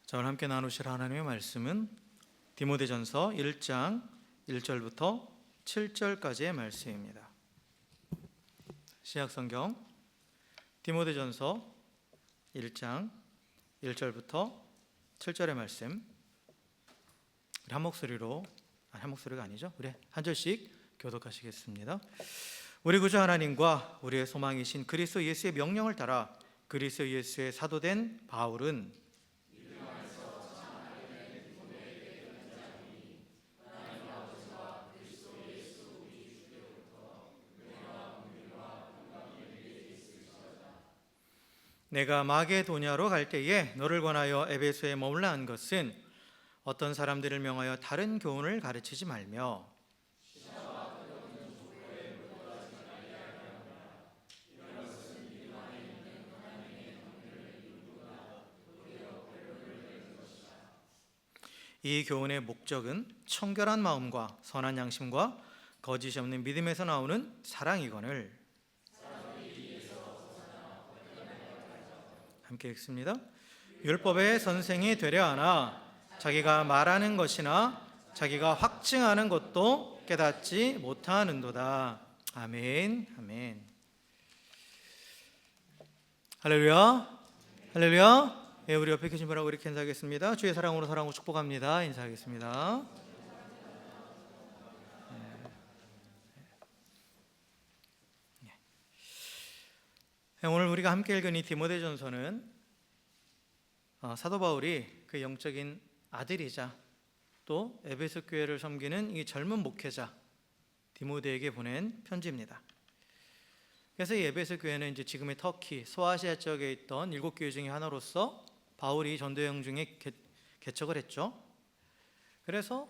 자, 오늘 함께 나누실 하나님의 말씀은 디모데전서 1장 1절부터 7절까지의 말씀입니다. 신약성경 디모데전서 1장 1절부터 7절의 말씀, 우리 한 목소리가 아니죠. 우리 한 절씩 교독하시겠습니다. 우리 구주 하나님과 우리의 소망이신 그리스도 예수의 명령을 따라 그리스도 예수의 사도된 바울은 내가 마게도냐로 갈 때에 너를 권하여 에베소에 머물라 한 것은 어떤 사람들을 명하여 다른 교훈을 가르치지 말며 이 교훈의 목적은 청결한 마음과 선한 양심과 거짓이 없는 믿음에서 나오는 사랑이거늘. 함께 읽습니다. 율법의 선생이 되려 하나 자기가 말하는 것이나 자기가 확증하는 것도 깨닫지 못하는도다. 아멘. 아멘. 할렐루야. 할렐루야. 예, 우리 옆에 계신 분하고 이렇게 인사하겠습니다. 주의 사랑으로 사랑하고 축복합니다. 인사하겠습니다. 오늘 우리가 함께 읽은 이 디모데전서는 사도 바울이 그 영적인 아들이자 또 에베소 교회를 섬기는 이 젊은 목회자 디모데에게 보낸 편지입니다. 그래서 이 에베소 교회는 이제 지금의 터키, 소아시아 지역에 있던 7교회 중에 하나로서 바울이 전도여행 중에 개척을 했죠. 그래서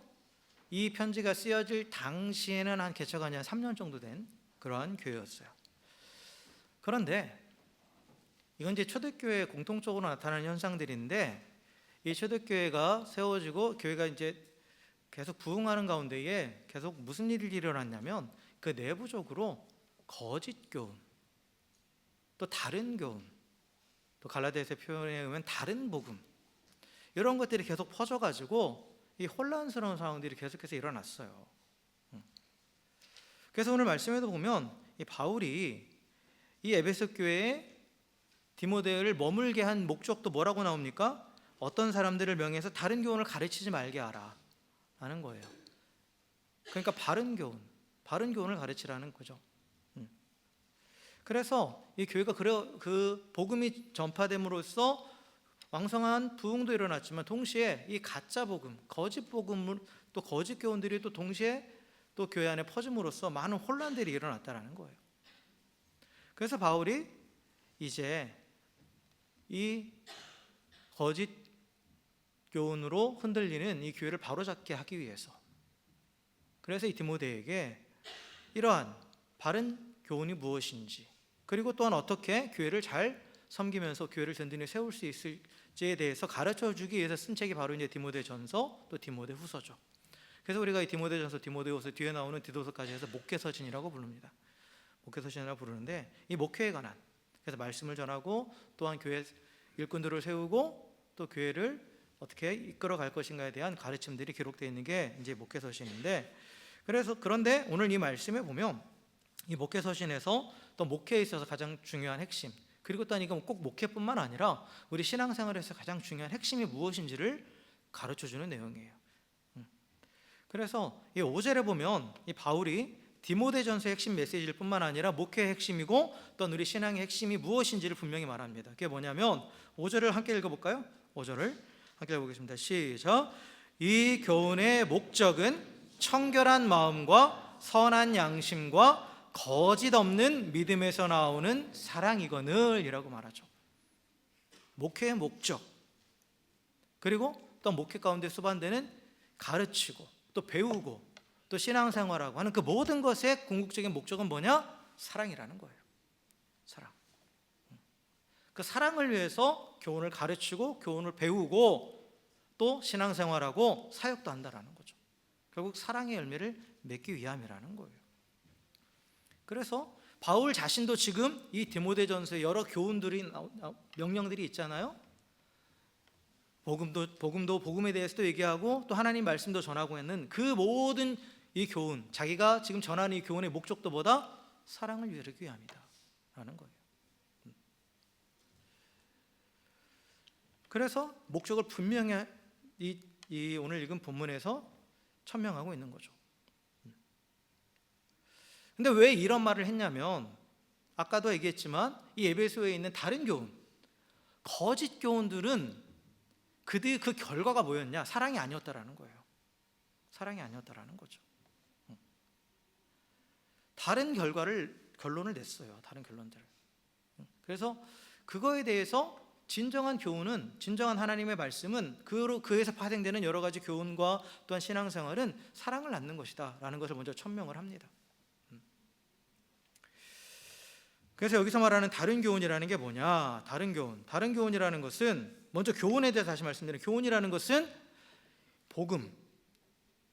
이 편지가 쓰여질 당시에는 한 개척한 지 한 3년 정도 된 그러한 교회였어요. 그런데 이건 이제 초대교회 공통적으로 나타나는 현상들인데, 이 초대교회가 세워지고 교회가 이제 계속 부흥하는 가운데에 계속 무슨 일이 일어났냐면 그 내부적으로 거짓 교훈, 또 다른 교훈, 또 갈라디아서 표현에 의하면 다른 복음, 이런 것들이 계속 퍼져가지고 이 혼란스러운 상황들이 계속해서 일어났어요. 그래서 오늘 말씀에도 보면 이 바울이 이 에베소 교회에 디모데를 머물게 한 목적도 뭐라고 나옵니까? 어떤 사람들을 명해서 다른 교훈을 가르치지 말게 하라 라는 거예요. 그러니까 바른 교훈을 가르치라는 거죠. 그래서 이 교회가 그 복음이 전파됨으로써 왕성한 부흥도 일어났지만 동시에 이 가짜 복음, 거짓 복음, 또 거짓 교훈들이 또 동시에 또 교회 안에 퍼짐으로써 많은 혼란들이 일어났다는 거예요. 그래서 바울이 이제 이 거짓 교훈으로 흔들리는 이 교회를 바로잡게 하기 위해서, 그래서 이 디모데에게 이러한 바른 교훈이 무엇인지, 그리고 또한 어떻게 교회를 잘 섬기면서 교회를 든든히 세울 수 있을지에 대해서 가르쳐 주기 위해서 쓴 책이 바로 이제 디모데전서 또 디모데후서죠. 그래서 우리가 이 디모데전서, 디모데후서 뒤에 나오는 디도서까지 해서 목회서신이라고 부릅니다. 목회서신이라고 부르는데 이 목회에 관한, 그래서 말씀을 전하고 또한 교회 일꾼들을 세우고 또 교회를 어떻게 이끌어갈 것인가에 대한 가르침들이 기록되어 있는 게 이제 목회서신인데, 그런데 오늘 이 말씀에 보면 이 목회서신에서 또 목회에 있어서 가장 중요한 핵심, 그리고 또한 이건 꼭 목회뿐만 아니라 우리 신앙생활에서 가장 중요한 핵심이 무엇인지를 가르쳐주는 내용이에요. 그래서 이 5절에 보면 이 바울이 디모데전서의 핵심 메시지일 뿐만 아니라 목회의 핵심이고 또한 우리 신앙의 핵심이 무엇인지를 분명히 말합니다. 그게 뭐냐면 5절을 함께 읽어볼까요? 5절을 함께 읽어보겠습니다. 시작. 이 교훈의 목적은 청결한 마음과 선한 양심과 거짓 없는 믿음에서 나오는 사랑이거늘 이라고 말하죠. 목회의 목적, 그리고 또 목회 가운데 수반되는 가르치고 또 배우고 또 신앙생활하고 하는 그 모든 것의 궁극적인 목적은 뭐냐? 사랑이라는 거예요. 사랑. 그 사랑을 위해서 교훈을 가르치고 교훈을 배우고 또 신앙생활하고 사역도 한다라는 거죠. 결국 사랑의 열매를 맺기 위함이라는 거예요. 그래서 바울 자신도 지금 이 디모데전서에 여러 교훈들이 명령들이 있잖아요. 복음도 복음에 대해서도 얘기하고 또 하나님 말씀도 전하고 있는 그 모든 이 교훈, 자기가 지금 전하는 이 교훈의 목적도 뭐다? 사랑을 이루기 위함이다라는 거예요. 그래서 목적을 분명히 이 오늘 읽은 본문에서 천명하고 있는 거죠. 근데 왜 이런 말을 했냐면 아까도 얘기했지만 이 에베소에 있는 다른 교훈, 거짓 교훈들은 그 결과가 뭐였냐? 사랑이 아니었다라는 거예요. 사랑이 아니었다라는 거죠. 다른 결론을 냈어요. 다른 결론들을. 그래서 그거에 대해서 진정한 교훈은, 진정한 하나님의 말씀은 그에서 파생되는 여러 가지 교훈과 또한 신앙생활은 사랑을 낳는 것이다 라는 것을 먼저 천명을 합니다. 그래서 여기서 말하는 다른 교훈이라는 게 뭐냐? 다른 교훈이라는 것은, 먼저 교훈에 대해서 다시 말씀드리면, 교훈이라는 것은 복음,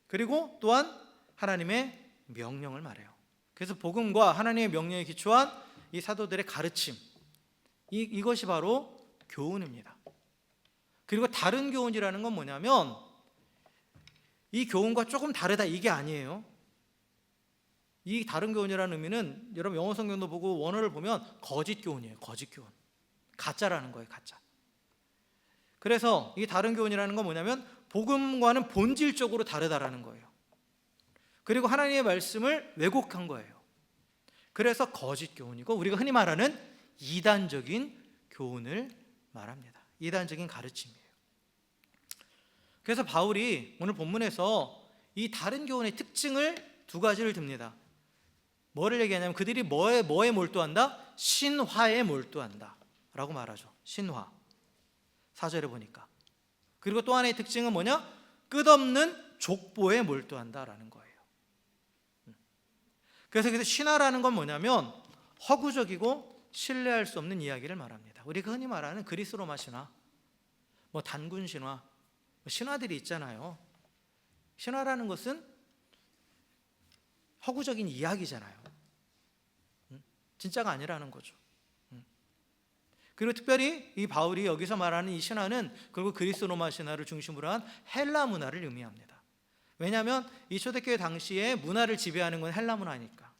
그리고 또한 하나님의 명령을 말해요. 그래서 복음과 하나님의 명령에 기초한 이 사도들의 가르침, 이것이 바로 교훈입니다. 그리고 다른 교훈이라는 건 뭐냐면 이 교훈과 조금 다르다, 이게 아니에요. 이 다른 교훈이라는 의미는 여러분 영어 성경도 보고 원어를 보면 거짓 교훈이에요. 거짓 교훈, 가짜라는 거예요. 가짜. 그래서 이 다른 교훈이라는 건 뭐냐면 복음과는 본질적으로 다르다라는 거예요. 그리고 하나님의 말씀을 왜곡한 거예요. 그래서 거짓 교훈이고, 우리가 흔히 말하는 이단적인 교훈을 말합니다. 이단적인 가르침이에요. 그래서 바울이 오늘 본문에서 이 다른 교훈의 특징을 두 가지를 듭니다. 뭐를 얘기하냐면 그들이 뭐에 몰두한다? 신화에 몰두한다 라고 말하죠. 신화. 4절에 보니까. 그리고 또 하나의 특징은 뭐냐? 끝없는 족보에 몰두한다라는 거예요. 그래서 신화라는 건 뭐냐면 허구적이고 신뢰할 수 없는 이야기를 말합니다. 우리가 흔히 말하는 그리스 로마 신화, 뭐 단군 신화, 신화들이 있잖아요. 신화라는 것은 허구적인 이야기잖아요. 진짜가 아니라는 거죠. 그리고 특별히 이 바울이 여기서 말하는 이 신화는 결국 그리스 로마 신화를 중심으로 한 헬라 문화를 의미합니다. 왜냐하면 이 초대교회 당시에 문화를 지배하는 건 헬라 문화니까.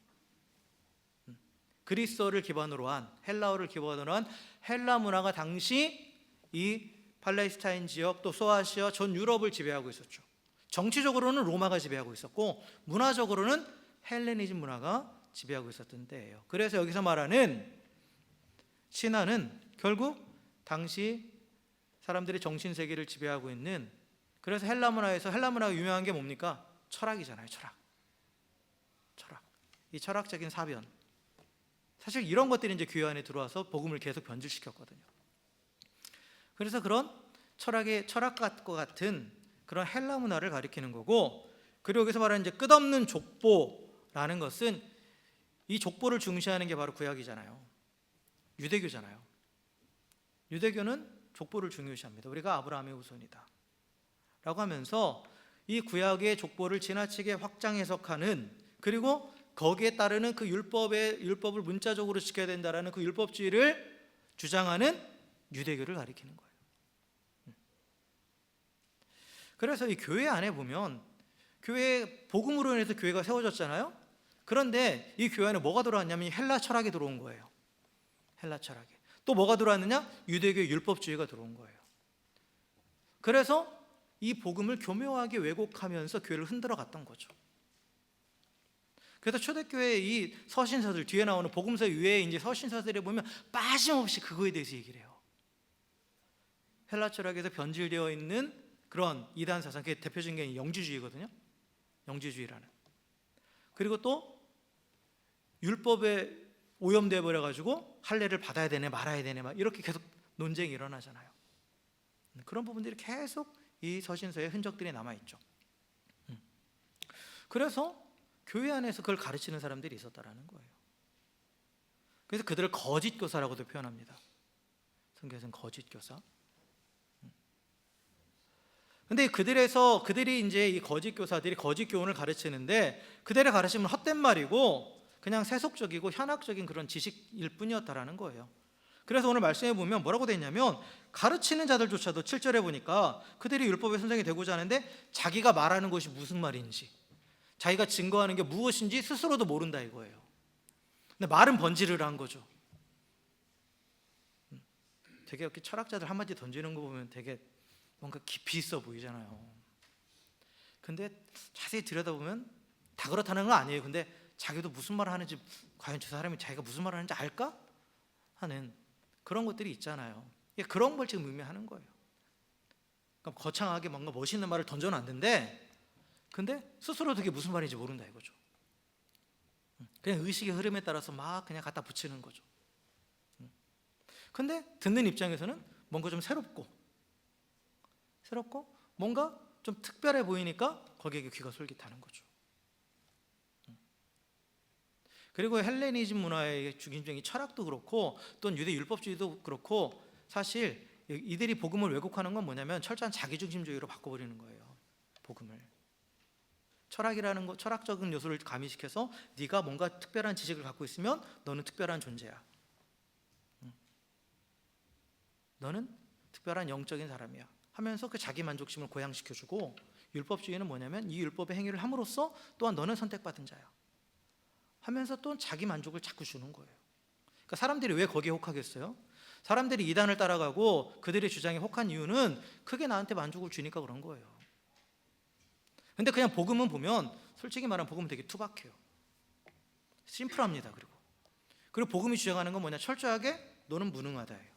그리스어를 기반으로 한, 헬라어를 기반으로 한 헬라 문화가 당시 이 팔레스타인 지역, 또 소아시아, 전 유럽을 지배하고 있었죠. 정치적으로는 로마가 지배하고 있었고 문화적으로는 헬레니즘 문화가 지배하고 있었던 때예요. 그래서 여기서 말하는 신화는 결국 당시 사람들의 정신세계를 지배하고 있는, 그래서 헬라 문화가 유명한 게 뭡니까? 철학이잖아요. 철학. 이 철학적인 사변, 사실 이런 것들이 이제 교회 안에 들어와서 복음을 계속 변질시켰거든요. 그래서 그런 철학과 같은 그런 헬라 문화를 가리키는 거고, 그리고 여기서 말하는 이제 끝없는 족보라는 것은 이 족보를 중시하는 게 바로 구약이잖아요. 유대교잖아요. 유대교는 족보를 중요시합니다. 우리가 아브라함의 후손이다 라고 하면서 이 구약의 족보를 지나치게 확장 해석하는, 그리고 거기에 따르는 그 율법을 문자적으로 지켜야 된다라는 그 율법주의를 주장하는 유대교를 가리키는 거예요. 그래서 이 교회 안에 보면, 교회 복음으로 인해서 교회가 세워졌잖아요. 그런데 이 교회 안에 뭐가 들어왔냐면 헬라 철학이 들어온 거예요. 헬라 철학이. 또 뭐가 들어왔느냐? 유대교의 율법주의가 들어온 거예요. 그래서 이 복음을 교묘하게 왜곡하면서 교회를 흔들어 갔던 거죠. 그래서 초대교회의 이 서신서들, 뒤에 나오는 복음서 위에 이제 서신서들에 보면 빠짐없이 그거에 대해서 얘기를 해요. 헬라 철학에서 변질되어 있는 그런 이단 사상, 그게 대표적인 게 영지주의거든요. 영지주의라는. 그리고 또 율법에 오염되어 버려 가지고 할례를 받아야 되네 말아야 되네 막 이렇게 계속 논쟁이 일어나잖아요. 그런 부분들이 계속 이 서신서에 흔적들이 남아 있죠. 그래서 교회 안에서 그걸 가르치는 사람들이 있었다라는 거예요. 그래서 그들을 거짓 교사라고도 표현합니다. 성경에서는 거짓 교사. 근데 그들이 이제 이 거짓 교사들이 거짓 교훈을 가르치는데, 그들의 가르침은 헛된 말이고 그냥 세속적이고 현학적인 그런 지식일 뿐이었다라는 거예요. 그래서 오늘 말씀해 보면 뭐라고 돼 있냐면, 가르치는 자들조차도 7절에 보니까 그들이 율법의 선생이 되고자 하는데 자기가 말하는 것이 무슨 말인지, 자기가 증거하는 게 무엇인지 스스로도 모른다 이거예요. 근데 말은 번지르르 한 거죠. 되게 이렇게 철학자들 한마디 던지는 거 보면 되게 뭔가 깊이 있어 보이잖아요. 근데 자세히 들여다보면 다 그렇다는 건 아니에요. 근데 자기도 무슨 말을 하는지, 과연 저 사람이 자기가 무슨 말을 하는지 알까? 하는 그런 것들이 있잖아요. 그런 걸 지금 의미하는 거예요. 그러니까 거창하게 뭔가 멋있는 말을 던져놨는데 근데 스스로 그게 무슨 말인지 모른다 이거죠. 그냥 의식의 흐름에 따라서 막 그냥 갖다 붙이는 거죠. 근데 듣는 입장에서는 뭔가 좀 새롭고 뭔가 좀 특별해 보이니까 거기에 귀가 솔깃하는 거죠. 그리고 헬레니즘 문화의 중심적인 철학도 그렇고 또 유대 율법주의도 그렇고, 사실 이들이 복음을 왜곡하는 건 뭐냐면 철저한 자기중심주의로 바꿔버리는 거예요. 복음을 철학이라는 거, 철학적인 요소를 가미시켜서 네가 뭔가 특별한 지식을 갖고 있으면 너는 특별한 존재야, 너는 특별한 영적인 사람이야 하면서 그 자기 만족심을 고양시켜주고, 율법주의는 뭐냐면 이 율법의 행위를 함으로써 또한 너는 선택받은 자야 하면서 또 자기 만족을 자꾸 주는 거예요. 그러니까 사람들이 왜 거기에 혹하겠어요? 사람들이 이단을 따라가고 그들의 주장에 혹한 이유는 크게 나한테 만족을 주니까 그런 거예요. 근데 그냥 복음은 보면, 솔직히 말하면 복음은 되게 투박해요. 심플합니다. 그리고 복음이 주장하는 건 뭐냐? 철저하게 너는 무능하다예요.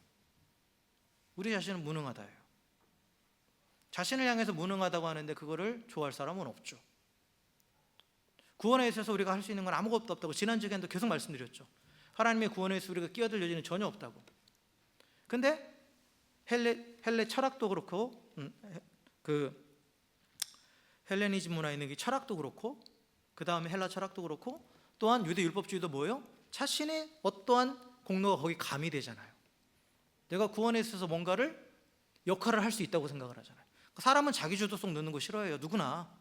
우리 자신은 무능하다예요. 자신을 향해서 무능하다고 하는데 그거를 좋아할 사람은 없죠. 구원에 있어서 우리가 할 수 있는 건 아무것도 없다고 지난 주간도 계속 말씀드렸죠. 하나님의 구원에 있어서 우리가 끼어들 여지는 전혀 없다고. 근데 헬레 철학도 그렇고 그 헬레니즘 문화에 있는 이 철학도 그렇고, 그 다음에 헬라 철학도 그렇고, 또한 유대 율법주의도 뭐예요? 자신의 어떠한 공로가 거기 가미되잖아요. 내가 구원에 있어서 뭔가를 역할을 할 수 있다고 생각을 하잖아요. 사람은 자기 주도성 넣는 거 싫어해요. 누구나,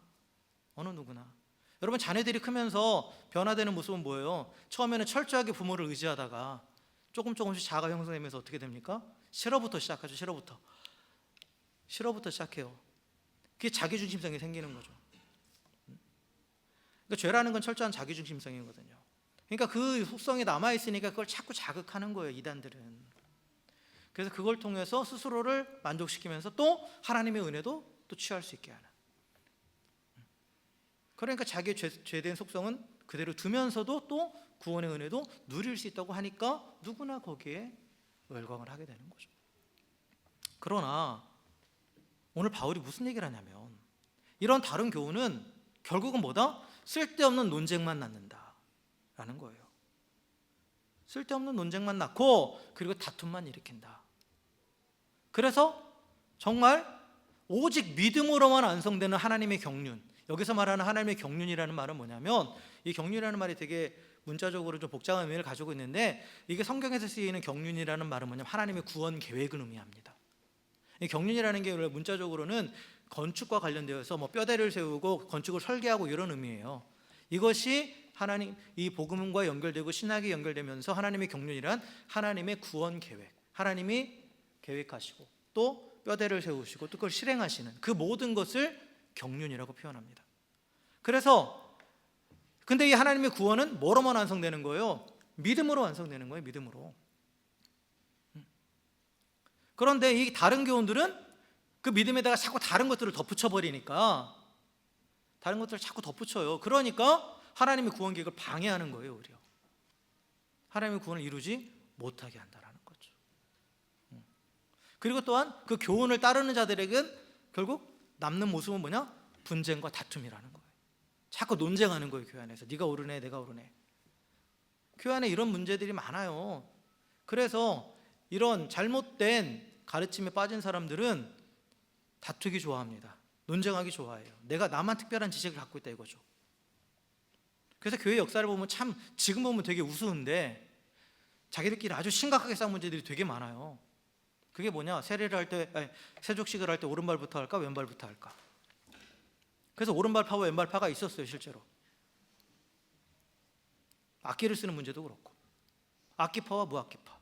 어느 누구나. 여러분, 자녀들이 크면서 변화되는 모습은 뭐예요? 처음에는 철저하게 부모를 의지하다가 조금씩 자아가 형성되면서 어떻게 됩니까? 싫어부터 시작하죠. 싫어부터 시작해요. 그게 자기중심성이 생기는 거죠. 그러니까 죄라는 건 철저한 자기중심성이거든요. 그러니까 그 속성이 남아있으니까 그걸 자꾸 자극하는 거예요, 이단들은. 그래서 그걸 통해서 스스로를 만족시키면서 또 하나님의 은혜도 또 취할 수 있게 하는. 그러니까 자기의 죄된 속성은 그대로 두면서도 또 구원의 은혜도 누릴 수 있다고 하니까 누구나 거기에 열광을 하게 되는 거죠. 그러나 오늘 바울이 무슨 얘기를 하냐면, 이런 다른 교훈은 결국은 뭐다? 쓸데없는 논쟁만 낳는다라는 거예요. 쓸데없는 논쟁만 낳고 그리고 다툼만 일으킨다. 그래서 정말 오직 믿음으로만 완성되는 하나님의 경륜, 여기서 말하는 하나님의 경륜이라는 말은 뭐냐면, 이 경륜이라는 말이 되게 문자적으로 좀 복잡한 의미를 가지고 있는데, 이게 성경에서 쓰이는 경륜이라는 말은 뭐냐면 하나님의 구원 계획을 의미합니다. 이 경륜이라는 게 문자적으로는 건축과 관련되어서 뭐 뼈대를 세우고 건축을 설계하고 이런 의미예요. 이것이 하나님, 이 복음과 연결되고 신학이 연결되면서 하나님의 경륜이란 하나님의 구원 계획, 하나님이 계획하시고 또 뼈대를 세우시고 또 그걸 실행하시는 그 모든 것을 경륜이라고 표현합니다. 그래서 근데 이 하나님의 구원은 뭐로만 완성되는 거예요? 믿음으로 완성되는 거예요. 믿음으로. 그런데 이 다른 교훈들은 그 믿음에다가 자꾸 다른 것들을 덧붙여버리니까, 다른 것들을 자꾸 덧붙여요. 그러니까 하나님의 구원 계획을 방해하는 거예요. 오히려 하나님의 구원을 이루지 못하게 한다라는 거죠. 그리고 또한 그 교훈을 따르는 자들에게는 결국 남는 모습은 뭐냐? 분쟁과 다툼이라는 거예요. 자꾸 논쟁하는 거예요. 교회 안에서 네가 옳으네 내가 옳으네. 교회 안에 이런 문제들이 많아요. 그래서 이런 잘못된 가르침에 빠진 사람들은 다투기 좋아합니다. 논쟁하기 좋아해요. 내가 나만 특별한 지식을 갖고 있다 이거죠. 그래서 교회 역사를 보면 참 지금 보면 되게 우스운데 자기들끼리 아주 심각하게 싸운 문제들이 되게 많아요. 그게 뭐냐? 세례를 할 때, 세족식을 할 때 오른발부터 할까 왼발부터 할까? 그래서 오른발파와 왼발파가 있었어요. 실제로 악기를 쓰는 문제도 그렇고 악기파와 무악기파.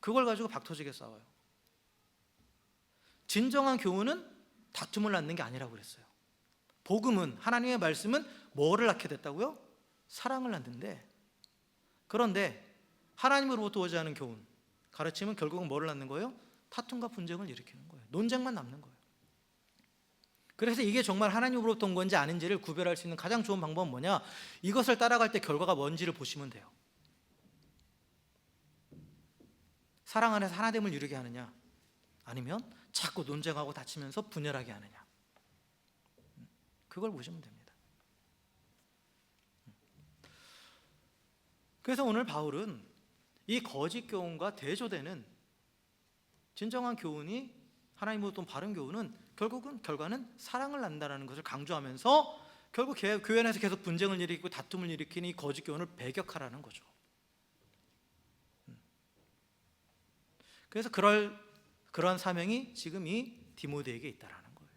그걸 가지고 박터지게 싸워요. 진정한 교훈은 다툼을 낳는 게 아니라고 그랬어요. 복음은, 하나님의 말씀은 뭐를 낳게 됐다고요? 사랑을 낳는데, 그런데 하나님으로부터 오지 않은 교훈, 가르침은 결국은 뭐를 낳는 거예요? 다툼과 분쟁을 일으키는 거예요. 논쟁만 남는 거예요. 그래서 이게 정말 하나님으로부터 온 건지 아닌지를 구별할 수 있는 가장 좋은 방법은 뭐냐? 이것을 따라갈 때 결과가 뭔지를 보시면 돼요. 사랑 안에서 하나됨을 이루게 하느냐, 아니면 자꾸 논쟁하고 다치면서 분열하게 하느냐, 그걸 보시면 됩니다. 그래서 오늘 바울은 이 거짓 교훈과 대조되는 진정한 교훈이, 하나님으로부터 온 바른 교훈은 결과는 사랑을 낳는다는 것을 강조하면서 결국 교회 안에서 계속 분쟁을 일으키고 다툼을 일으키는 이 거짓 교훈을 배격하라는 거죠. 그래서 그런 사명이 지금 이 디모데에게 있다라는 거예요.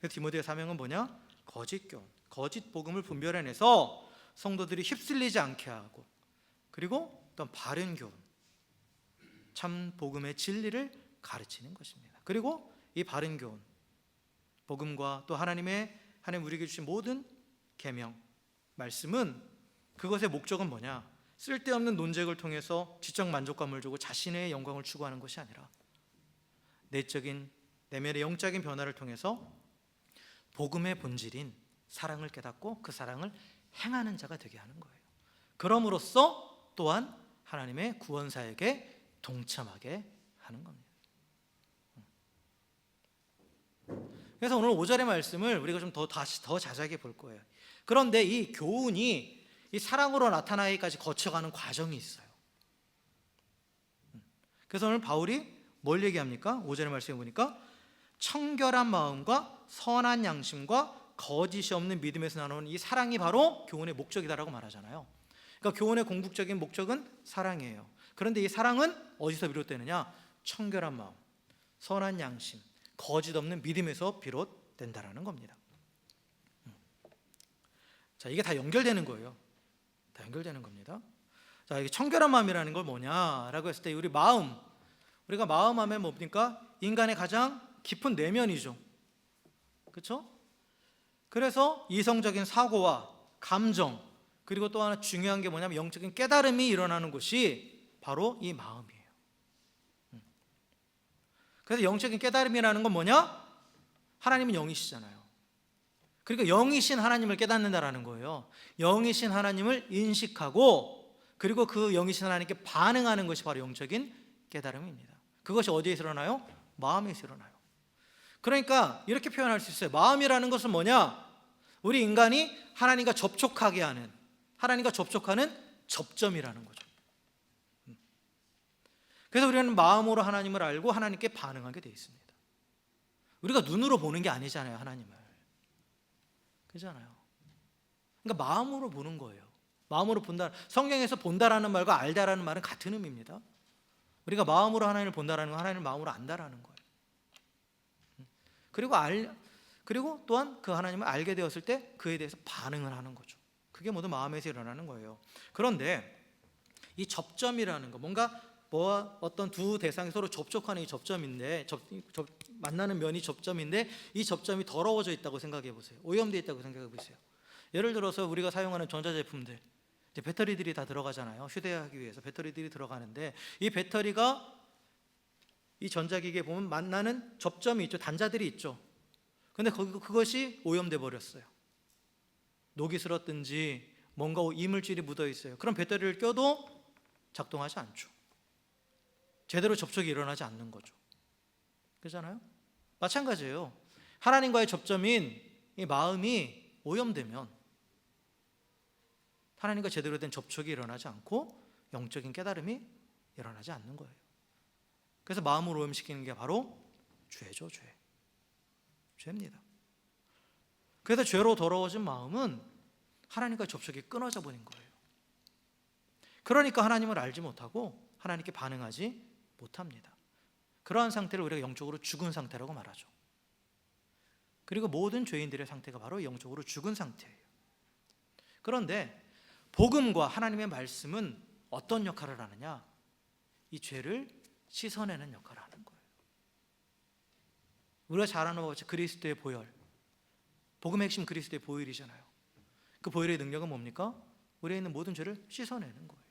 그래서 디모데의 사명은 뭐냐? 거짓 교훈, 거짓 복음을 분별해내서 성도들이 휩쓸리지 않게 하고, 그리고 또 바른 교훈, 참 복음의 진리를 가르치는 것입니다. 그리고 이 바른 교훈, 복음과 또 하나님 우리에게 주신 모든 계명, 말씀은, 그것의 목적은 뭐냐? 쓸데없는 논쟁을 통해서 지적 만족감을 주고 자신의 영광을 추구하는 것이 아니라 내면의 영적인 변화를 통해서 복음의 본질인 사랑을 깨닫고 그 사랑을 행하는 자가 되게 하는 거예요. 그럼으로써 또한 하나님의 구원사에게 동참하게 하는 겁니다. 그래서 오늘 5절의 말씀을 우리가 좀 더 자세하게 볼 거예요. 그런데 이 교훈이 이 사랑으로 나타나기까지 거쳐가는 과정이 있어요. 그래서 오늘 바울이 뭘 얘기합니까? 5절의 말씀에 보니까 청결한 마음과 선한 양심과 거짓이 없는 믿음에서 나오는 이 사랑이 바로 교훈의 목적이다라고 말하잖아요. 그러니까 교훈의 궁극적인 목적은 사랑이에요. 그런데 이 사랑은 어디서 비롯되느냐? 청결한 마음, 선한 양심, 거짓 없는 믿음에서 비롯된다라는 겁니다. 자, 이게 다 연결되는 거예요. 다 연결되는 겁니다. 자, 이게 청결한 마음이라는 걸 뭐냐라고 했을 때 우리가 마음 하면 뭡니까? 인간의 가장 깊은 내면이죠. 그렇죠? 그래서 이성적인 사고와 감정, 그리고 또 하나 중요한 게 뭐냐면 영적인 깨달음이 일어나는 곳이 바로 이 마음이에요. 그래서 영적인 깨달음이라는 건 뭐냐? 하나님은 영이시잖아요. 그러니까 영이신 하나님을 깨닫는다라는 거예요. 영이신 하나님을 인식하고, 그리고 그 영이신 하나님께 반응하는 것이 바로 영적인 깨달음입니다. 그것이 어디에서 일어나요? 마음에서 일어나요. 그러니까 이렇게 표현할 수 있어요. 마음이라는 것은 뭐냐? 우리 인간이 하나님과 접촉하게 하는, 하나님과 접촉하는 접점이라는 거죠. 그래서 우리는 마음으로 하나님을 알고 하나님께 반응하게 되어 있습니다. 우리가 눈으로 보는 게 아니잖아요, 하나님을. 그렇잖아요. 그러니까 마음으로 보는 거예요. 마음으로 본다. 성경에서 본다라는 말과 알다라는 말은 같은 의미입니다. 우리가 마음으로 하나님을 본다라는 건 하나님을 마음으로 안다라는 거예요. 그리고 또한 그 하나님을 알게 되었을 때 그에 대해서 반응을 하는 거죠. 그게 모두 마음에서 일어나는 거예요. 그런데 이 접점이라는 거, 뭔가 어떤 두 대상이 서로 접촉하는 이 접점인데, 만나는 면이 접점인데, 이 접점이 더러워져 있다고 생각해 보세요. 오염되어 있다고 생각해 보세요. 예를 들어서 우리가 사용하는 전자제품들, 이제 배터리들이 다 들어가잖아요. 휴대하기 위해서 배터리들이 들어가는데, 이 배터리가 이 전자기기에 보면 만나는 접점이 있죠. 단자들이 있죠. 근데 그것이 오염돼 버렸어요. 녹이 슬었든지 뭔가 이물질이 묻어 있어요. 그럼 배터리를 껴도 작동하지 않죠. 제대로 접촉이 일어나지 않는 거죠. 그렇잖아요? 마찬가지예요. 하나님과의 접점인 이 마음이 오염되면 하나님과 제대로 된 접촉이 일어나지 않고 영적인 깨달음이 일어나지 않는 거예요. 그래서 마음을 오염시키는 게 바로 죄죠, 죄입니다. 그래서 죄로 더러워진 마음은 하나님과 접촉이 끊어져 버린 거예요. 그러니까 하나님을 알지 못하고 하나님께 반응하지 못합니다. 그러한 상태를 우리가 영적으로 죽은 상태라고 말하죠. 그리고 모든 죄인들의 상태가 바로 영적으로 죽은 상태예요. 그런데 복음과 하나님의 말씀은 어떤 역할을 하느냐? 이 죄를 씻어내는 역할을 하는 거예요. 우리가 잘 아는 것처럼 그리스도의 보혈, 복음의 핵심 그리스도의 보혈이잖아요. 그 보혈의 능력은 뭡니까? 우리에 있는 모든 죄를 씻어내는 거예요.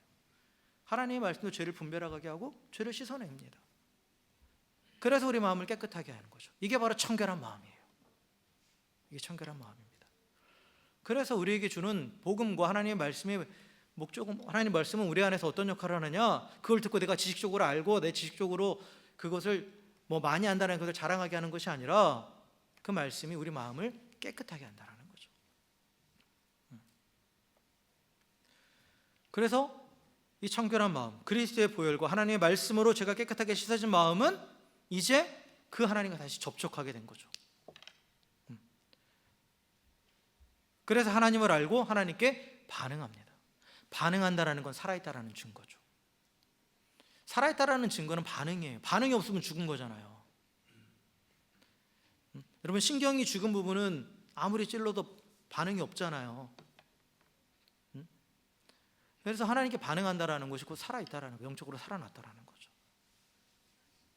하나님의 말씀도 죄를 분별하게 하고 죄를 씻어냅니다. 그래서 우리 마음을 깨끗하게 하는 거죠. 이게 바로 청결한 마음이에요. 이게 청결한 마음입니다. 그래서 우리에게 주는 복음과 하나님의 말씀의 목적은, 하나님의 말씀은 우리 안에서 어떤 역할을 하느냐, 그걸 듣고 내가 지식적으로 알고 내 지식적으로 그것을 뭐 많이 안다는 것을 자랑하게 하는 것이 아니라 그 말씀이 우리 마음을 깨끗하게 한다는 거죠. 그래서 이 청결한 마음, 그리스도의 보혈과 하나님의 말씀으로 제가 깨끗하게 씻어진 마음은 이제 그 하나님과 다시 접촉하게 된 거죠. 그래서 하나님을 알고 하나님께 반응합니다. 반응한다는 건 살아있다라는 증거죠. 살아있다라는 증거는 반응이에요. 반응이 없으면 죽은 거잖아요. 여러분, 신경이 죽은 부분은 아무리 찔러도 반응이 없잖아요. 그래서 하나님께 반응한다라는 것이 곧 살아있다라는 거, 영적으로 살아났다라는 거죠.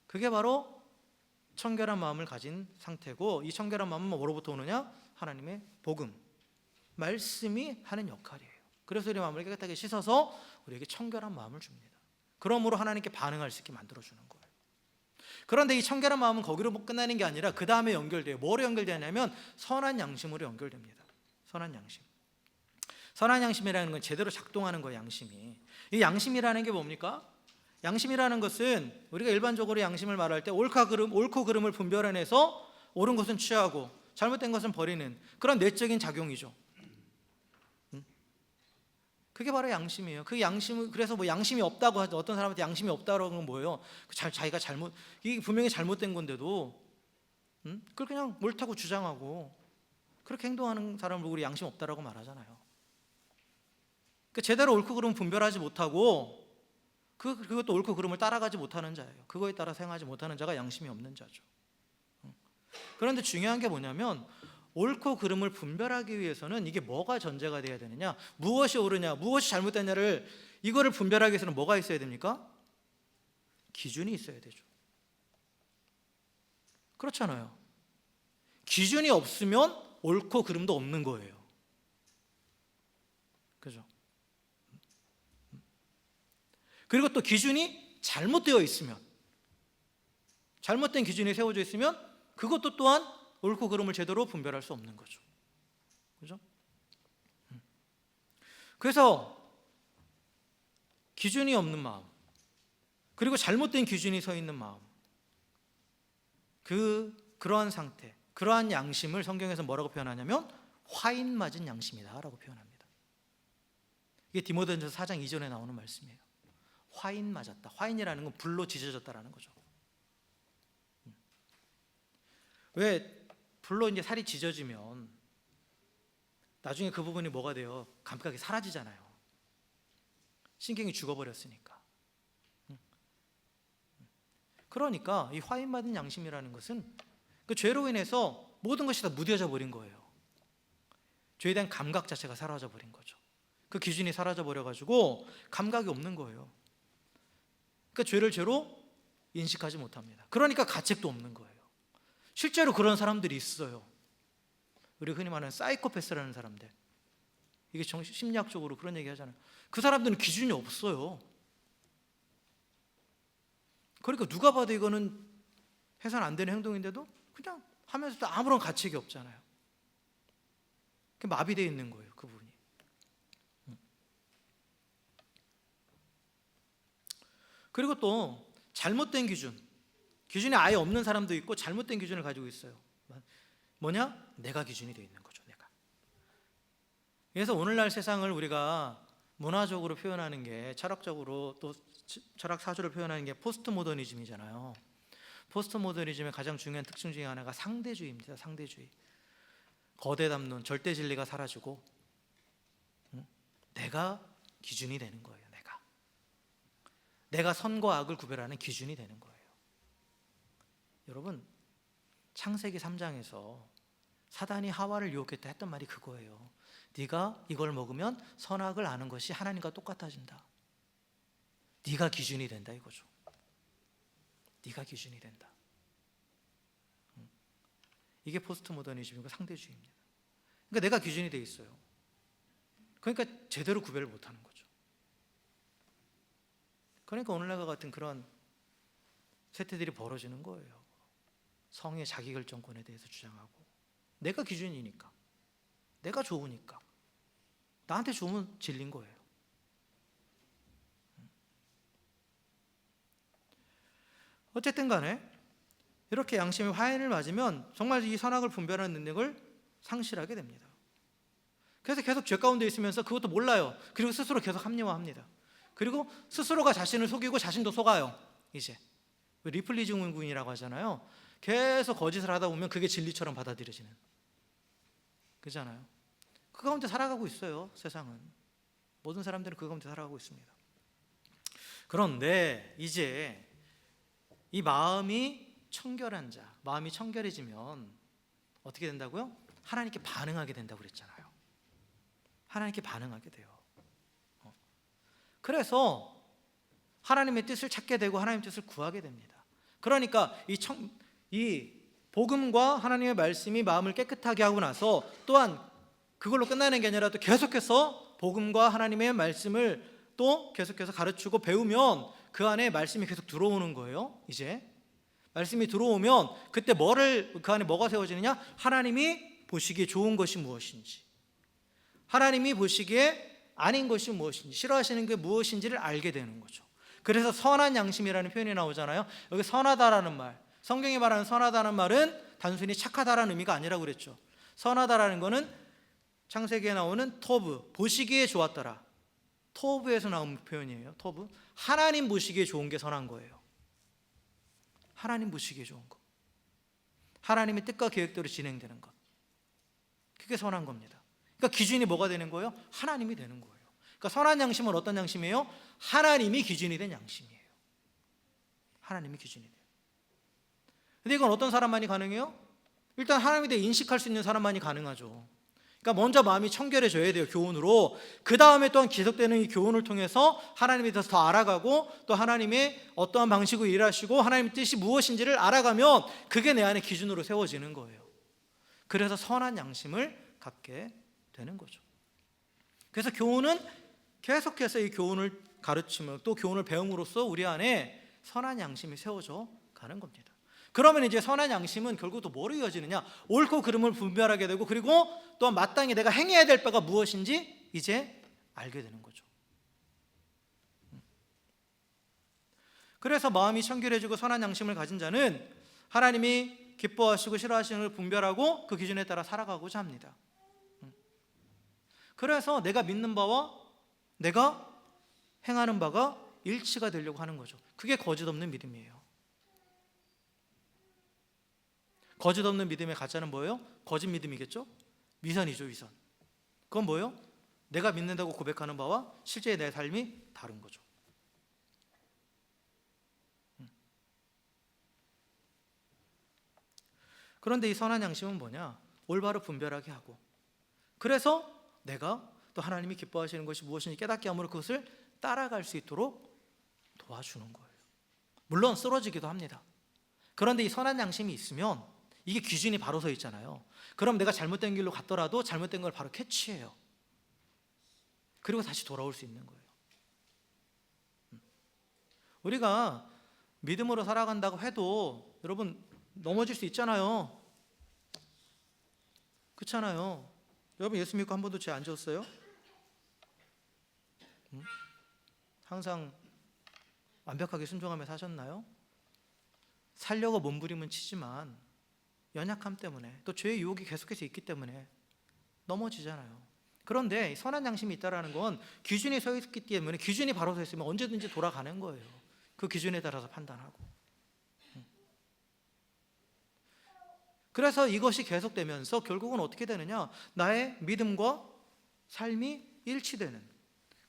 그게 바로 청결한 마음을 가진 상태고, 이 청결한 마음은 뭐로부터 오느냐? 하나님의 복음, 말씀이 하는 역할이에요. 그래서 우리 마음을 깨끗하게 씻어서 우리에게 청결한 마음을 줍니다. 그러므로 하나님께 반응할 수 있게 만들어주는 거예요. 그런데 이 청결한 마음은 거기로 끝나는 게 아니라 그 다음에 연결돼요. 뭐로 연결되냐면 선한 양심으로 연결됩니다. 선한 양심. 선한 양심이라는 건 제대로 작동하는 거예요. 양심이. 이 양심이라는 게 뭡니까? 양심이라는 것은 우리가 일반적으로 양심을 말할 때 옳고 그름을 분별해내서 옳은 것은 취하고 잘못된 것은 버리는 그런 내적인 작용이죠. 그게 바로 양심이에요. 그 양심을, 그래서 뭐 양심이 없다고 하죠. 어떤 사람한테 양심이 없다라고 하는 건 뭐예요? 자기가 이게 분명히 잘못된 건데도 그걸 그냥 옳다고 주장하고 그렇게 행동하는 사람을 우리 양심 없다라고 말하잖아요. 그 제대로 옳고 그름을 분별하지 못하고 그것도 옳고 그름을 따라가지 못하는 자예요. 그거에 따라 행하지 못하는 자가 양심이 없는 자죠. 그런데 중요한 게 뭐냐면 옳고 그름을 분별하기 위해서는 이게 뭐가 전제가 돼야 되느냐, 무엇이 옳으냐, 무엇이 잘못되냐를 이거를 분별하기 위해서는 뭐가 있어야 됩니까? 기준이 있어야 되죠. 그렇잖아요. 기준이 없으면 옳고 그름도 없는 거예요. 그죠? 그리고 또 기준이 잘못되어 있으면, 잘못된 기준이 세워져 있으면 그것도 또한 옳고 그름을 제대로 분별할 수 없는 거죠. 그죠? 그래서 기준이 없는 마음, 그리고 잘못된 기준이 서 있는 마음, 그러한 상태, 그러한 양심을 성경에서 뭐라고 표현하냐면 화인 맞은 양심이다라고 표현합니다. 이게 디모데전서 4장 2절에 나오는 말씀이에요. 화인 맞았다. 화인이라는 건 불로 지져졌다라는 거죠. 왜 불로 이제 살이 지져지면 나중에 그 부분이 뭐가 돼요? 감각이 사라지잖아요. 신경이 죽어버렸으니까. 그러니까 이 화인 맞은 양심이라는 것은 그 죄로 인해서 모든 것이 다 무뎌져 버린 거예요. 죄에 대한 감각 자체가 사라져 버린 거죠. 그 기준이 사라져 버려가지고 감각이 없는 거예요. 그러니까 죄를 죄로 인식하지 못합니다. 그러니까 가책도 없는 거예요. 실제로 그런 사람들이 있어요. 우리 흔히 말하는 사이코패스라는 사람들, 이게 심리학적으로 그런 얘기 하잖아요. 그 사람들은 기준이 없어요. 그러니까 누가 봐도 이거는 해서는 안 되는 행동인데도 그냥 하면서도 아무런 가책이 없잖아요. 마비되어 있는 거예요, 그분이. 그리고 또 잘못된 기준이 아예 없는 사람도 있고 잘못된 기준을 가지고 있어요. 뭐냐? 내가 기준이 되어 있는 거죠. 내가. 그래서 오늘날 세상을 우리가 문화적으로 표현하는 게, 철학적으로 또 철학 사주를 표현하는 게 포스트 모더니즘이잖아요. 포스트 모더니즘의 가장 중요한 특징 중에 하나가 상대주의입니다. 상대주의. 거대 담론, 절대 진리가 사라지고 내가 기준이 되는 거예요. 내가 선과 악을 구별하는 기준이 되는 거예요. 여러분, 창세기 3장에서 사단이 하와를 유혹했다 했던 말이 그거예요. 네가 이걸 먹으면 선악을 아는 것이 하나님과 똑같아진다. 네가 기준이 된다 이거죠. 네가 기준이 된다. 이게 포스트 모더니즘이고 상대주의입니다. 그러니까 내가 기준이 돼 있어요. 그러니까 제대로 구별을 못하는 거죠. 그러니까 오늘날과 같은 그런 세태들이 벌어지는 거예요. 성의 자기결정권에 대해서 주장하고, 내가 기준이니까, 내가 좋으니까, 나한테 좋으면 진리인 거예요. 어쨌든 간에 이렇게 양심의 화인을 맞으면 정말 이 선악을 분별하는 능력을 상실하게 됩니다. 그래서 계속 죄 가운데 있으면서 그것도 몰라요. 그리고 스스로 계속 합리화합니다. 그리고 스스로가 자신을 속이고 자신도 속아요. 이제 리플리 증후군이라고 하잖아요. 계속 거짓을 하다 보면 그게 진리처럼 받아들여지는, 그잖아요. 그 가운데 살아가고 있어요. 세상은 모든 사람들은 그 가운데 살아가고 있습니다. 그런데 이제 이 마음이 청결한 자, 마음이 청결해지면 어떻게 된다고요? 하나님께 반응하게 된다고 그랬잖아요. 하나님께 반응하게 돼요. 그래서 하나님의 뜻을 찾게 되고 하나님의 뜻을 구하게 됩니다. 그러니까 이 복음과 하나님의 말씀이 마음을 깨끗하게 하고 나서 또한 그걸로 끝나는 게 아니라 또 계속해서 복음과 하나님의 말씀을 또 계속해서 가르치고 배우면 그 안에 말씀이 계속 들어오는 거예요. 이제 말씀이 들어오면 그때 그 안에 뭐가 세워지느냐? 하나님이 보시기에 좋은 것이 무엇인지, 하나님이 보시기에 아닌 것이 무엇인지, 싫어하시는 게 무엇인지를 알게 되는 거죠. 그래서 선한 양심이라는 표현이 나오잖아요. 여기 선하다라는 말, 성경이 말하는 선하다는 말은 단순히 착하다라는 의미가 아니라고 그랬죠. 선하다라는 거는 창세기에 나오는 토브, 보시기에 좋았더라. 토브에서 나온 표현이에요. 토브, 하나님 보시기에 좋은 게 선한 거예요. 하나님 보시기에 좋은 것, 하나님의 뜻과 계획대로 진행되는 것, 그게 선한 겁니다. 그러니까 기준이 뭐가 되는 거예요? 하나님이 되는 거예요. 그러니까 선한 양심은 어떤 양심이에요? 하나님이 기준이 된 양심이에요. 하나님이 기준이 돼요. 근데 이건 어떤 사람만이 가능해요? 일단 하나님에 대해 인식할 수 있는 사람만이 가능하죠. 그러니까 먼저 마음이 청결해져야 돼요. 교훈으로. 그 다음에 또한 계속되는 이 교훈을 통해서 하나님에 대해서 더 알아가고, 또 하나님의 어떠한 방식으로 일하시고 하나님의 뜻이 무엇인지를 알아가면 그게 내 안에 기준으로 세워지는 거예요. 그래서 선한 양심을 갖게 되는 거죠. 그래서 교훈은 계속해서 이 교훈을 가르치며 또 교훈을 배움으로써 우리 안에 선한 양심이 세워져 가는 겁니다. 그러면 이제 선한 양심은 결국 또 뭐로 이어지느냐? 옳고 그름을 분별하게 되고, 그리고 또한 마땅히 내가 행해야 될 바가 무엇인지 이제 알게 되는 거죠. 그래서 마음이 청결해지고 선한 양심을 가진 자는 하나님이 기뻐하시고 싫어하시는 걸 분별하고 그 기준에 따라 살아가고자 합니다. 그래서 내가 믿는 바와 내가 행하는 바가 일치가 되려고 하는 거죠. 그게 거짓 없는 믿음이에요. 거짓 없는 믿음의 가짜는 뭐예요? 거짓 믿음이겠죠? 위선이죠, 위선. 그건 뭐예요? 내가 믿는다고 고백하는 바와 실제 내 삶이 다른 거죠. 그런데 이 선한 양심은 뭐냐? 올바로 분별하게 하고, 그래서 내가 또 하나님이 기뻐하시는 것이 무엇인지 깨닫게 함으로 그것을 따라갈 수 있도록 도와주는 거예요. 물론 쓰러지기도 합니다. 그런데 이 선한 양심이 있으면 이게 기준이 바로 서 있잖아요. 그럼 내가 잘못된 길로 갔더라도 잘못된 걸 바로 캐치해요. 그리고 다시 돌아올 수 있는 거예요. 우리가 믿음으로 살아간다고 해도 여러분 넘어질 수 있잖아요. 그렇잖아요. 여러분 예수 믿고 한 번도 죄 안 지었어요? 항상 완벽하게 순종하며 사셨나요? 살려고 몸부림은 치지만 연약함 때문에, 또 죄의 유혹이 계속해서 있기 때문에 넘어지잖아요. 그런데 선한 양심이 있다는 건 기준이 서 있기 때문에, 기준이 바로 서 있으면 언제든지 돌아가는 거예요. 그 기준에 따라서 판단하고. 그래서 이것이 계속되면서 결국은 어떻게 되느냐? 나의 믿음과 삶이 일치되는,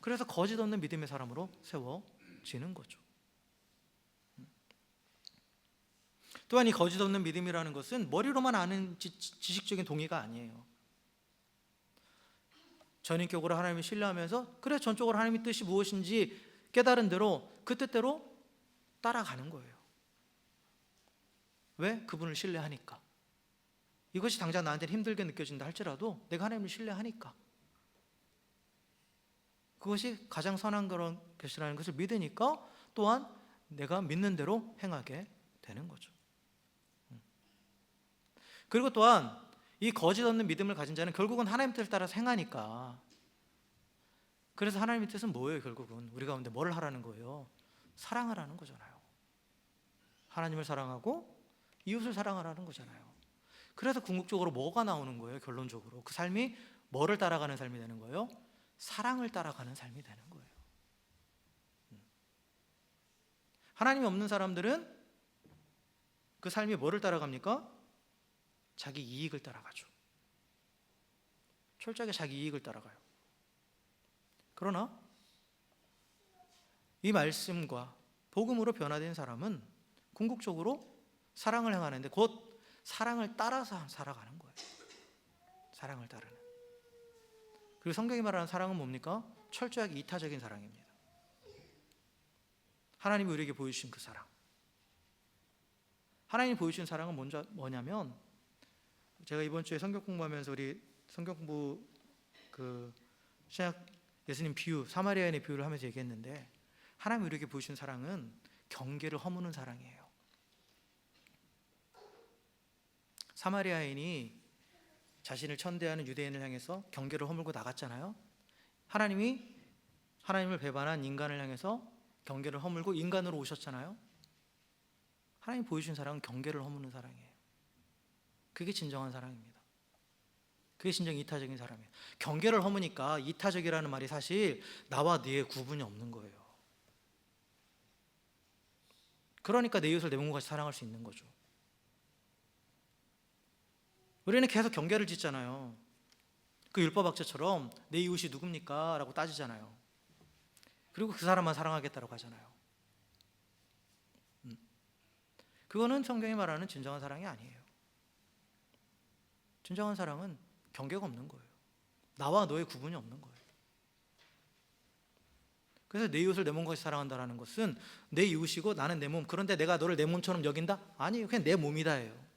그래서 거짓 없는 믿음의 사람으로 세워지는 거죠. 또한 이 거짓 없는 믿음이라는 것은 머리로만 아는 지식적인 동의가 아니에요. 전인격으로 하나님을 신뢰하면서 그래 전적으로 하나님의 뜻이 무엇인지 깨달은 대로 그 뜻대로 따라가는 거예요. 왜? 그분을 신뢰하니까. 이것이 당장 나한테는 힘들게 느껴진다 할지라도 내가 하나님을 신뢰하니까. 그것이 가장 선한 것이라는 것을 믿으니까 또한 내가 믿는 대로 행하게 되는 거죠. 그리고 또한 이 거짓 없는 믿음을 가진 자는 결국은 하나님 뜻을 따라서 행하니까. 그래서 하나님의 뜻은 뭐예요? 결국은 우리 가운데 뭘 하라는 거예요? 사랑하라는 거잖아요. 하나님을 사랑하고 이웃을 사랑하라는 거잖아요. 그래서 궁극적으로 뭐가 나오는 거예요? 결론적으로 그 삶이 뭐를 따라가는 삶이 되는 거예요? 사랑을 따라가는 삶이 되는 거예요. 하나님이 없는 사람들은 그 삶이 뭐를 따라갑니까? 자기 이익을 따라가죠. 철저하게 자기 이익을 따라가요. 그러나 이 말씀과 복음으로 변화된 사람은 궁극적으로 사랑을 행하는데 곧 사랑을 따라서 살아가는 거예요. 사랑을 따르는. 그리고 성경이 말하는 사랑은 뭡니까? 철저하게 이타적인 사랑입니다. 하나님이 우리에게 보여주신 그 사랑. 하나님이 보여주신 사랑은 뭐냐면, 제가 이번 주에 성경 공부하면서 우리 성경 공부 신약 예수님 비유, 사마리아인의 비유를 하면서 얘기했는데, 하나님이 우리에게 보여주신 사랑은 경계를 허무는 사랑이에요. 사마리아인이 자신을 천대하는 유대인을 향해서 경계를 허물고 나갔잖아요. 하나님이 하나님을 배반한 인간을 향해서 경계를 허물고 인간으로 오셨잖아요. 하나님 보여주신 사랑은 경계를 허무는 사랑이에요. 그게 진정한 사랑입니다. 그게 진정 이타적인 사랑이에요. 경계를 허무니까 이타적이라는 말이 사실 나와 네의 구분이 없는 거예요. 그러니까 내 이웃을 내 몸과 같이 사랑할 수 있는 거죠. 우리는 계속 경계를 짓잖아요. 그 율법학자처럼 내 이웃이 누굽니까? 라고 따지잖아요. 그리고 그 사람만 사랑하겠다고 하잖아요. 그거는 성경이 말하는 진정한 사랑이 아니에요. 진정한 사랑은 경계가 없는 거예요. 나와 너의 구분이 없는 거예요. 그래서 내 이웃을 내 몸과 같이 사랑한다는 것은 내 이웃이고 나는 내 몸, 그런데 내가 너를 내 몸처럼 여긴다? 아니에요. 그냥 내 몸이다예요.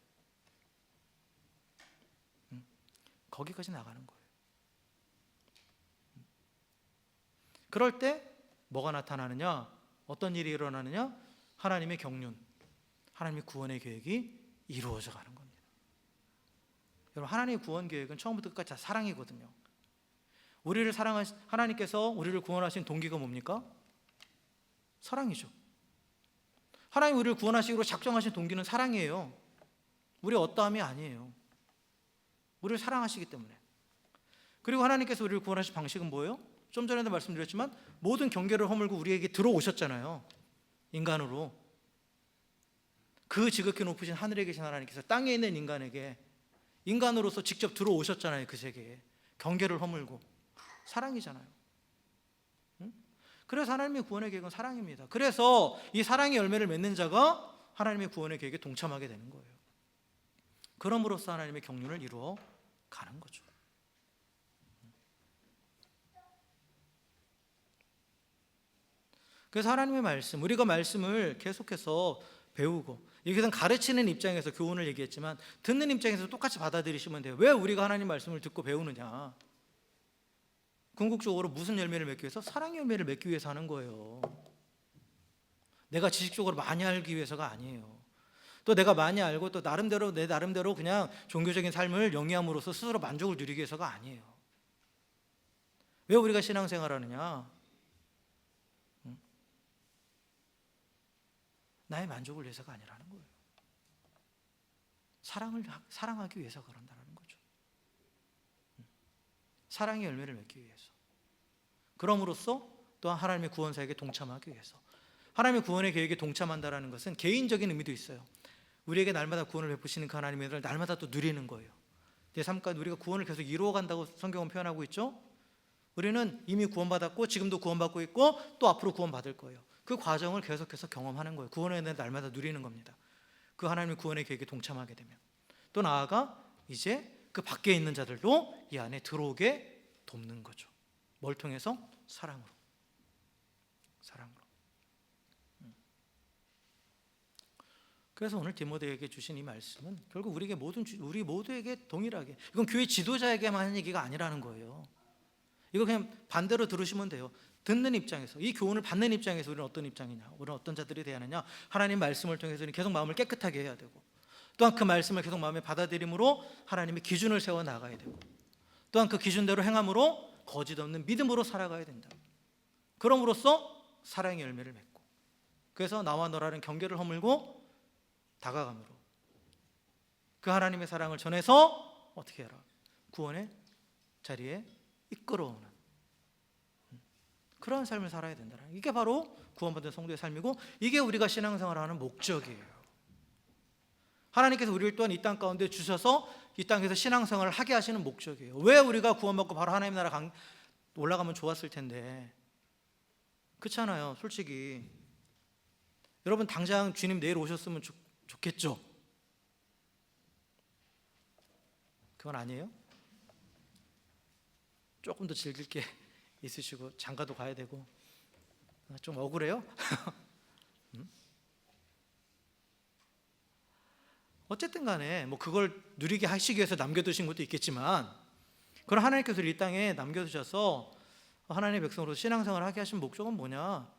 거기까지 나가는 거예요. 그럴 때 뭐가 나타나느냐? 어떤 일이 일어나느냐? 하나님의 경륜, 하나님의 구원의 계획이 이루어져 가는 겁니다. 여러분, 하나님의 구원 계획은 처음부터 끝까지 다 사랑이거든요. 우리를 하나님께서 우리를 구원하신 동기가 뭡니까? 사랑이죠. 하나님 우리를 구원하시기로 작정하신 동기는 사랑이에요. 우리의 어떠함이 아니에요. 우리를 사랑하시기 때문에. 그리고 하나님께서 우리를 구원하신 방식은 뭐예요? 좀 전에도 말씀드렸지만 모든 경계를 허물고 우리에게 들어오셨잖아요. 인간으로. 그 지극히 높으신 하늘에 계신 하나님께서 땅에 있는 인간에게 인간으로서 직접 들어오셨잖아요. 그 세계에. 경계를 허물고. 사랑이잖아요. 그래서 하나님의 구원의 계획은 사랑입니다. 그래서 이 사랑의 열매를 맺는 자가 하나님의 구원의 계획에 동참하게 되는 거예요. 그럼으로써 하나님의 경륜을 이루어 가는 거죠. 그래서 하나님의 말씀, 우리가 말씀을 계속해서 배우고, 여기서는 가르치는 입장에서 교훈을 얘기했지만 듣는 입장에서 똑같이 받아들이시면 돼요. 왜 우리가 하나님 말씀을 듣고 배우느냐? 궁극적으로 무슨 열매를 맺기 위해서? 사랑의 열매를 맺기 위해서 하는 거예요. 내가 지식적으로 많이 알기 위해서가 아니에요. 또 내가 많이 알고 또 내 나름대로 그냥 종교적인 삶을 영위함으로써 스스로 만족을 누리기 위해서가 아니에요. 왜 우리가 신앙생활 하느냐? 나의 만족을 위해서가 아니라는 거예요. 사랑하기 위해서 그런다는 거죠. 사랑의 열매를 맺기 위해서. 그럼으로써 또한 하나님의 구원 사역에 동참하기 위해서. 하나님의 구원의 계획에 동참한다는 것은 개인적인 의미도 있어요. 우리에게 날마다 구원을 베푸시는 그 하나님의 은혜를 날마다 또 누리는 거예요. 내 삶까지 우리가 구원을 계속 이루어간다고 성경은 표현하고 있죠. 우리는 이미 구원받았고 지금도 구원받고 있고 또 앞으로 구원받을 거예요. 그 과정을 계속해서 경험하는 거예요. 구원의 은혜를 날마다 누리는 겁니다. 그 하나님의 구원의 계획에 동참하게 되면. 또 나아가 이제 그 밖에 있는 자들도 이 안에 들어오게 돕는 거죠. 뭘 통해서? 사랑으로. 그래서 오늘 디모데에게 주신 이 말씀은 결국 우리 모두에게 동일하게, 이건 교회 지도자에게만 하는 얘기가 아니라는 거예요. 이거 그냥 반대로 들으시면 돼요. 듣는 입장에서, 이 교훈을 받는 입장에서 우리는 어떤 입장이냐, 우리는 어떤 자들이 되어야 하느냐. 하나님 말씀을 통해서 우리는 계속 마음을 깨끗하게 해야 되고, 또한 그 말씀을 계속 마음에 받아들임으로 하나님의 기준을 세워 나가야 되고, 또한 그 기준대로 행함으로 거짓 없는 믿음으로 살아가야 된다. 그럼으로써 사랑의 열매를 맺고, 그래서 나와 너라는 경계를 허물고 다가감으로 그 하나님의 사랑을 전해서 어떻게 해라? 구원의 자리에 이끌어오는 그런 삶을 살아야 된다. 이게 바로 구원받은 성도의 삶이고, 이게 우리가 신앙생활을 하는 목적이에요. 하나님께서 우리를 또한 이 땅 가운데 주셔서 이 땅에서 신앙생활을 하게 하시는 목적이에요. 왜 우리가 구원받고 바로 하나님 나라 올라가면 좋았을 텐데, 그렇잖아요. 솔직히 여러분 당장 주님 내일 오셨으면 좋겠죠? 그건 아니에요? 조금 더 즐길 게 있으시고 장가도 가야 되고 좀 억울해요? 어쨌든 간에 뭐 그걸 누리게 하시기 위해서 남겨두신 것도 있겠지만, 그런 하나님께서 이 땅에 남겨두셔서 하나님의 백성으로 신앙생활을 하게 하신 목적은 뭐냐?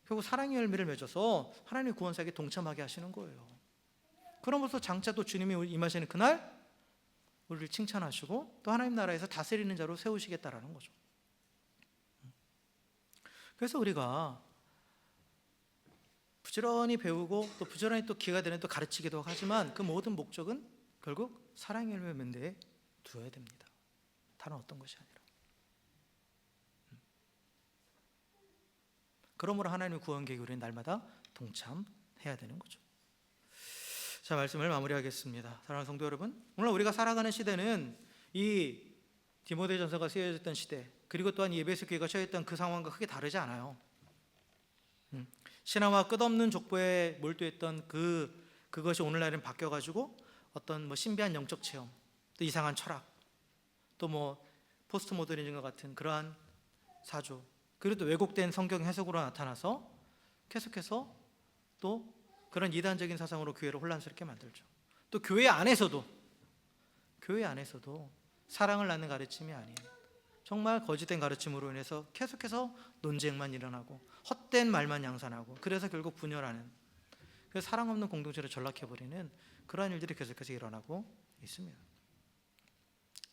결국 사랑의 열매를 맺어서 하나님의 구원사역에 동참하게 하시는 거예요. 그러면서 장차 또 주님이 임하시는 그날 우리를 칭찬하시고 또 하나님 나라에서 다스리는 자로 세우시겠다라는 거죠. 그래서 우리가 부지런히 배우고 또 부지런히 또 기회가 되는 또 가르치기도 하지만, 그 모든 목적은 결국 사랑의 열매 맺는 데 두어야 됩니다. 다른 어떤 것이 아니라. 그러므로 하나님의 구원 계획에 우리는 날마다 동참해야 되는 거죠. 자, 말씀을 마무리하겠습니다. 사랑하는 성도 여러분, 오늘 우리가 살아가는 시대는 이 디모데전서가 쓰여졌던 시대, 그리고 또한 이 에베소 교회가 처했던 그 상황과 크게 다르지 않아요. 신화와 끝없는 족보에 몰두했던 그것이 오늘날은 바뀌어가지고 어떤 뭐 신비한 영적 체험, 또 이상한 철학, 또 뭐 포스트 모더니즘과 같은 그러한 사조, 그리고 또 왜곡된 성경 해석으로 나타나서 계속해서 또 그런 이단적인 사상으로 교회를 혼란스럽게 만들죠. 또 교회 안에서도 사랑을 낳는 가르침이 아닌 정말 거짓된 가르침으로 인해서 계속해서 논쟁만 일어나고 헛된 말만 양산하고, 그래서 결국 분열하는, 그래서 사랑 없는 공동체를 전락해버리는 그러한 일들이 계속해서 일어나고 있습니다.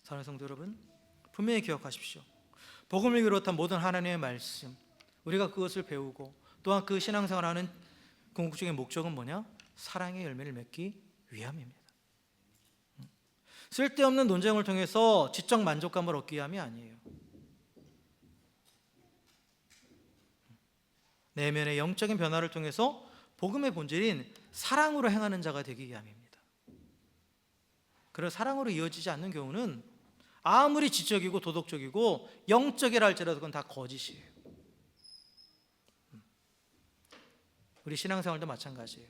사랑하는 성도 여러분, 분명히 기억하십시오. 복음을 비롯한 모든 하나님의 말씀, 우리가 그것을 배우고 또한 그 신앙생활하는 궁극적인 목적은 뭐냐? 사랑의 열매를 맺기 위함입니다. 쓸데없는 논쟁을 통해서 지적 만족감을 얻기 위함이 아니에요. 내면의 영적인 변화를 통해서 복음의 본질인 사랑으로 행하는 자가 되기 위함입니다. 그래서 사랑으로 이어지지 않는 경우는 아무리 지적이고 도덕적이고 영적이라 할지라도 그건 다 거짓이에요. 우리 신앙생활도 마찬가지예요.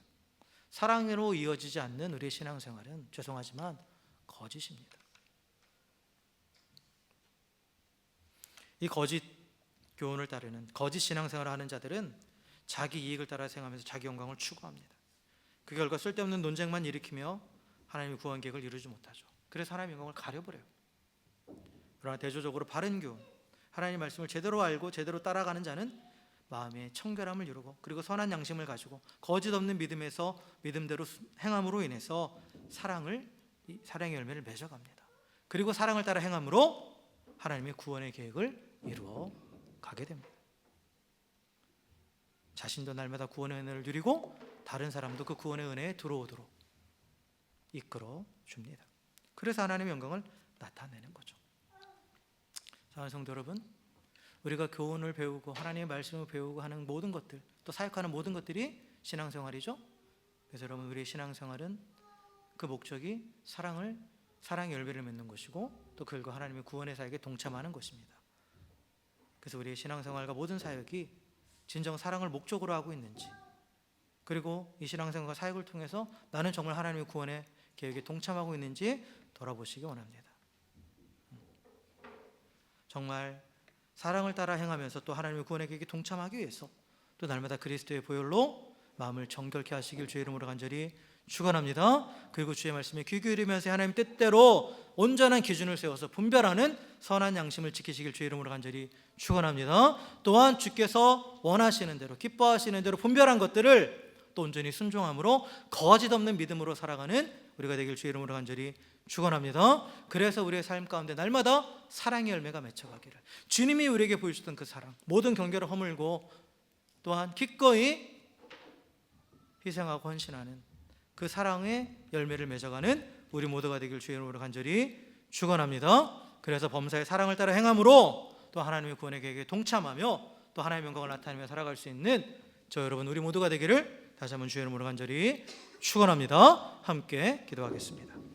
사랑으로 이어지지 않는 우리의 신앙생활은 죄송하지만 거짓입니다. 이 거짓 교훈을 따르는 거짓 신앙생활을 하는 자들은 자기 이익을 따라 생각하면서 자기 영광을 추구합니다. 그 결과 쓸데없는 논쟁만 일으키며 하나님의 구원 계획을 이루지 못하죠. 그래서 하나님의 영광을 가려버려요. 그러나 대조적으로 바른 교훈, 하나님의 말씀을 제대로 알고 제대로 따라가는 자는 마음의 청결함을 이루고, 그리고 선한 양심을 가지고 거짓 없는 믿음대로 행함으로 인해서 사랑의 열매를 맺어갑니다. 그리고 사랑을 따라 행함으로 하나님의 구원의 계획을 이루어 가게 됩니다. 자신도 날마다 구원의 은혜를 누리고 다른 사람도 그 구원의 은혜에 들어오도록 이끌어 줍니다. 그래서 하나님의 영광을 나타내는 거죠. 사랑하는 성도 여러분, 우리가 교훈을 배우고 하나님의 말씀을 배우고 하는 모든 것들, 또 사역하는 모든 것들이 신앙생활이죠. 그래서 여러분, 우리의 신앙생활은 그 목적이 사랑의 열매를 맺는 것이고, 또 그 결과 하나님의 구원의 사역에 동참하는 것입니다. 그래서 우리의 신앙생활과 모든 사역이 진정 사랑을 목적으로 하고 있는지, 그리고 이 신앙생활과 사역을 통해서 나는 정말 하나님의 구원의 계획에 동참하고 있는지 돌아보시기 원합니다. 정말 사랑을 따라 행하면서 또 하나님의 구원의 계획에 동참하기 위해서 또 날마다 그리스도의 보혈로 마음을 정결케 하시길 주의 이름으로 간절히 축원합니다. 그리고 주의 말씀에 귀 기울이면서 하나님 뜻대로 온전한 기준을 세워서 분별하는 선한 양심을 지키시길 주의 이름으로 간절히 축원합니다. 또한 주께서 원하시는 대로 기뻐하시는 대로 분별한 것들을 또 온전히 순종함으로 거짓 없는 믿음으로 살아가는 우리가 되길 주의 이름으로 간절히 축원합니다. 그래서 우리의 삶 가운데 날마다 사랑의 열매가 맺혀가기를, 주님이 우리에게 보여주셨던 그 사랑, 모든 경계를 허물고 또한 기꺼이 희생하고 헌신하는 그 사랑의 열매를 맺어가는 우리 모두가 되길 주의 이름으로 간절히 축원합니다. 그래서 범사의 사랑을 따라 행함으로 또 하나님의 구원의 계획에 동참하며 또 하나님의 영광을 나타내며 살아갈 수 있는 저 여러분 우리 모두가 되기를 다시 한번 주의 이름으로 간절히 축원합니다. 함께 기도하겠습니다.